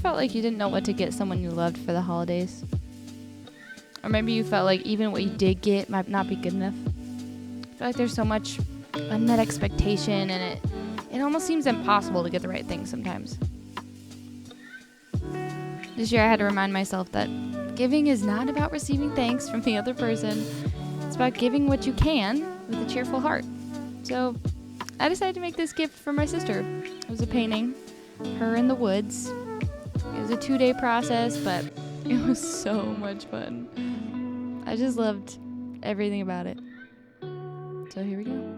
felt like you didn't know what to get someone you loved for the holidays? Or maybe you felt like even what you did get might not be good enough? I feel like there's so much unmet expectation, and it almost seems impossible to get the right thing sometimes. This year I had to remind myself that giving is not about receiving thanks from the other person. It's about giving what you can with a cheerful heart. So I decided to make this gift for my sister. It was a painting, her in the woods. It was a 2-day process, but it was so much fun. I just loved everything about it. So here we go.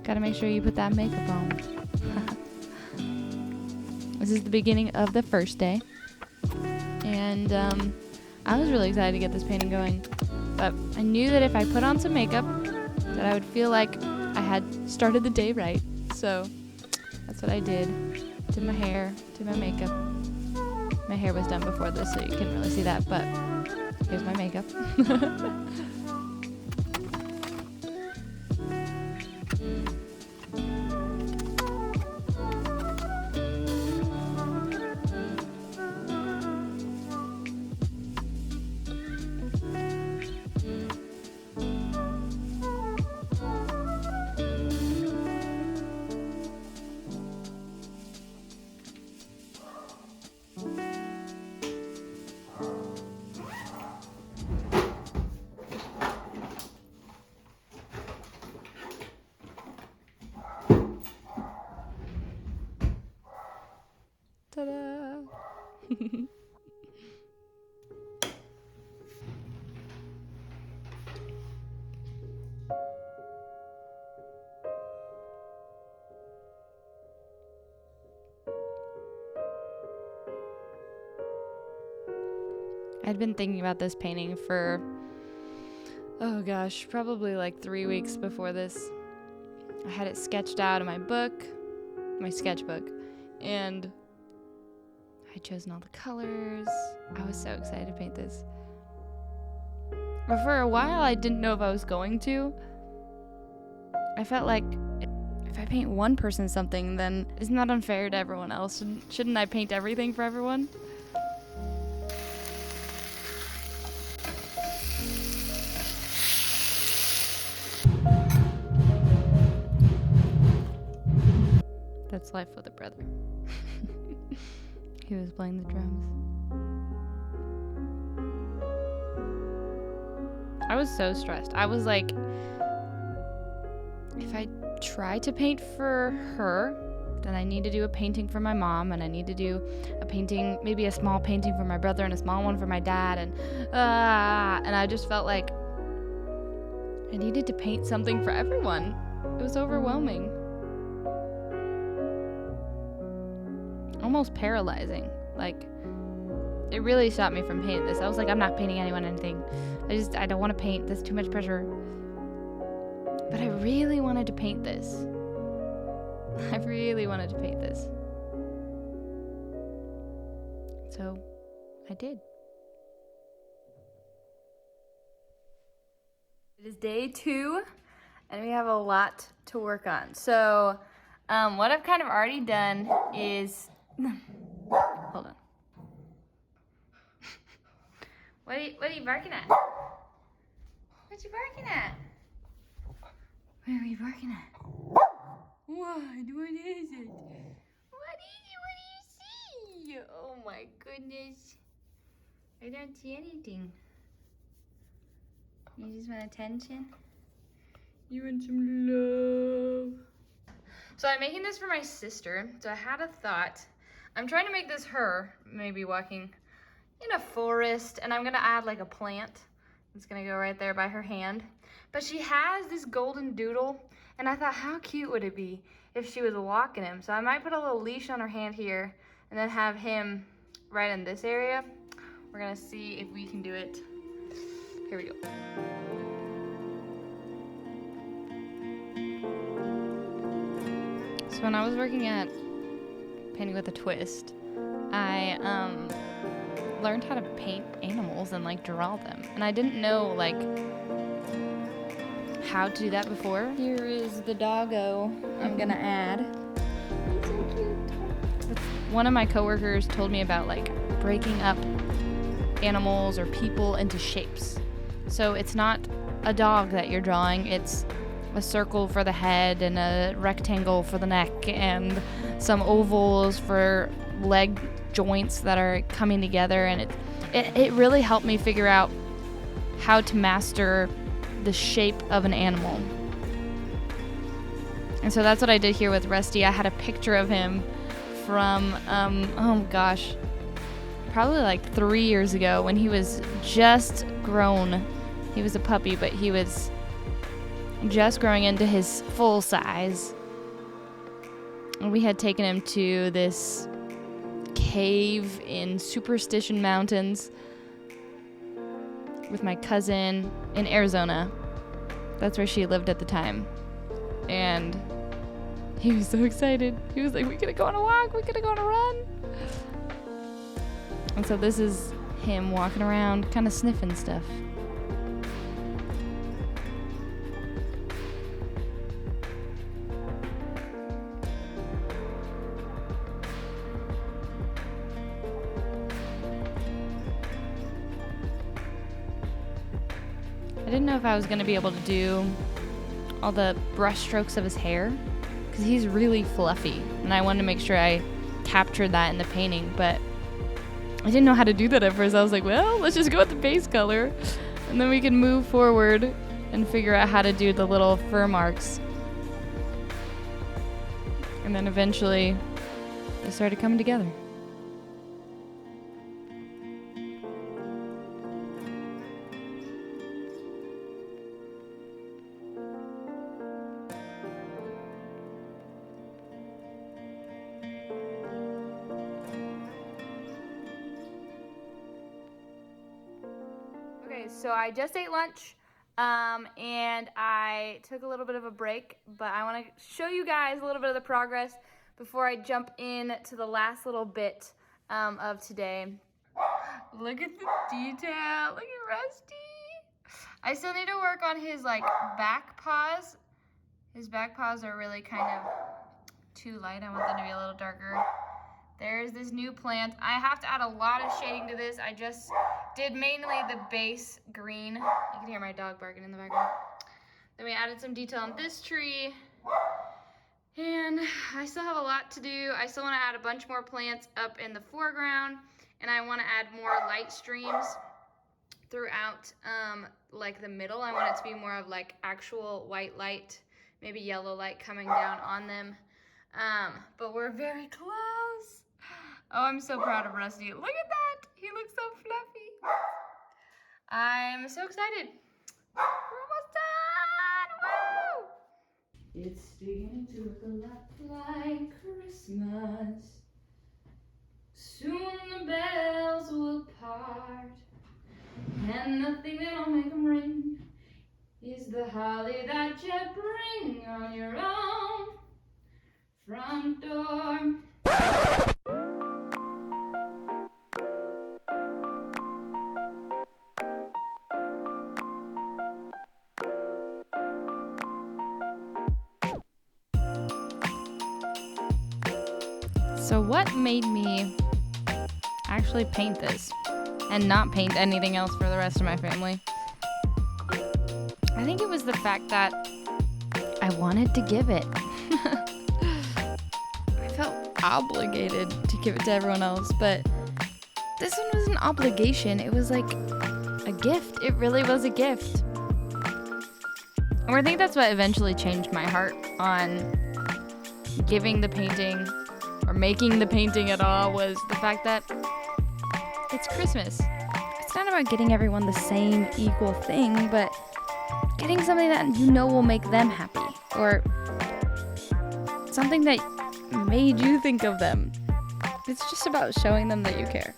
Gotta make sure you put that makeup on. This is the beginning of the first day. And I was really excited to get this painting going. But I knew that if I put on some makeup, that I would feel like I had started the day right. So that's what I did. Did my hair, did my makeup. My hair was done before this, so you couldn't really see that, but here's my makeup. Ta-da! I'd been thinking about this painting for, oh gosh, probably like 3 weeks before this. I had it sketched out in my book, my sketchbook, and I'd chosen all the colors. I was so excited to paint this. But for a while, I didn't know if I was going to. I felt like if I paint one person something, then isn't that unfair to everyone else? Shouldn't I paint everything for everyone? That's life with a brother. He was playing the drums. I was so stressed. I was like, if I try to paint for her, then I need to do a painting for my mom, and I need to do a painting, maybe a small painting for my brother and a small one for my dad, and I just felt like I needed to paint something for everyone. It was overwhelming. Almost paralyzing. Like, it really stopped me from painting this. I was like, I'm not painting anyone anything. I don't want to paint. That's too much pressure. But I really wanted to paint this. I really wanted to paint this. So, I did. It is day 2, and we have a lot to work on. So, what I've kind of already done is... Hold on. What are you barking at? What you barking at? Where are you barking at? What? What is it? What is it? What do you see? Oh my goodness. I don't see anything. You just want attention? You want some love? So I'm making this for my sister. So I had a thought. I'm trying to make this her, maybe walking in a forest, and I'm gonna add like a plant. It's gonna go right there by her hand. But she has this golden doodle, and I thought, how cute would it be if she was walking him? So I might put a little leash on her hand here, and then have him right in this area. We're gonna see if we can do it. Here we go. So when I was working at Painting with a Twist, I learned how to paint animals and like draw them. And I didn't know like how to do that before. Here is the doggo I'm gonna add. He's so cute. One of my coworkers told me about like breaking up animals or people into shapes. So it's not a dog that you're drawing, it's a circle for the head and a rectangle for the neck and some ovals for leg joints that are coming together, and it really helped me figure out how to master the shape of an animal. And so that's what I did here with Rusty. I had a picture of him from probably like 3 years ago when he was just grown. He was a puppy, but he was just growing into his full size. And we had taken him to this cave in Superstition Mountains with my cousin in Arizona. That's where she lived at the time. And he was so excited. He was like, we could go on a walk, we could go on a run. And so this is him walking around, kind of sniffing stuff. I didn't know if I was going to be able to do all the brush strokes of his hair because he's really fluffy, and I wanted to make sure I captured that in the painting, but I didn't know how to do that at first. I was like, well, let's just go with the base color, and then we can move forward and figure out how to do the little fur marks. And then eventually they started coming together. Okay, so I just ate lunch, and I took a little bit of a break, but I want to show you guys a little bit of the progress before I jump in to the last little bit of today. Look at the detail. Look at Rusty. I still need to work on his back paws. His back paws are really kind of too light. I want them to be a little darker. There's this new plant. I have to add a lot of shading to this. I just did mainly the base green. You can hear my dog barking in the background. Then we added some detail on this tree. And I still have a lot to do. I still want to add a bunch more plants up in the foreground. And I want to add more light streams throughout like the middle. I want it to be more of like actual white light, maybe yellow light coming down on them. But we're very close. Oh, I'm so proud of Rusty. Look at that. He looks so fluffy. I'm so excited. We're almost done. Woo! It's beginning to look a lot like Christmas. Soon the bells will part, and the thing that'll make them ring is the holly that you bring on your own front door. So what made me actually paint this and not paint anything else for the rest of my family? I think it was the fact that I wanted to give it. I felt obligated to give it to everyone else, but this one was an obligation. It was like a gift. It really was a gift. And I think that's what eventually changed my heart on giving the painting or making the painting at all, was the fact that it's Christmas. It's not about getting everyone the same equal thing, but getting something that you know will make them happy, or something that made you think of them. It's just about showing them that you care.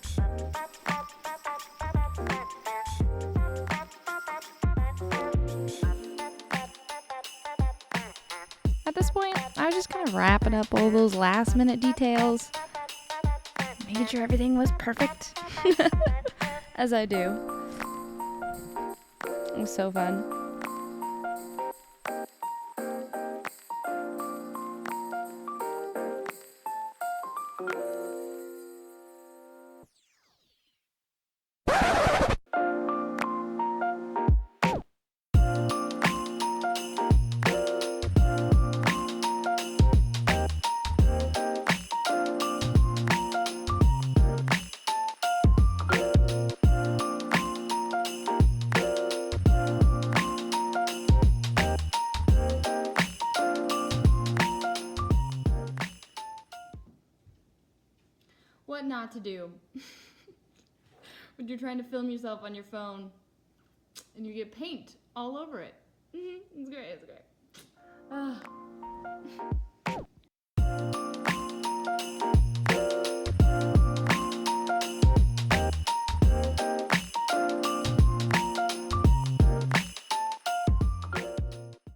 At this point, I was just kind of wrapping up all those last minute details, making sure everything was perfect. As I do. It was so fun. What not to do when you're trying to film yourself on your phone and you get paint all over it. It's great, it's great.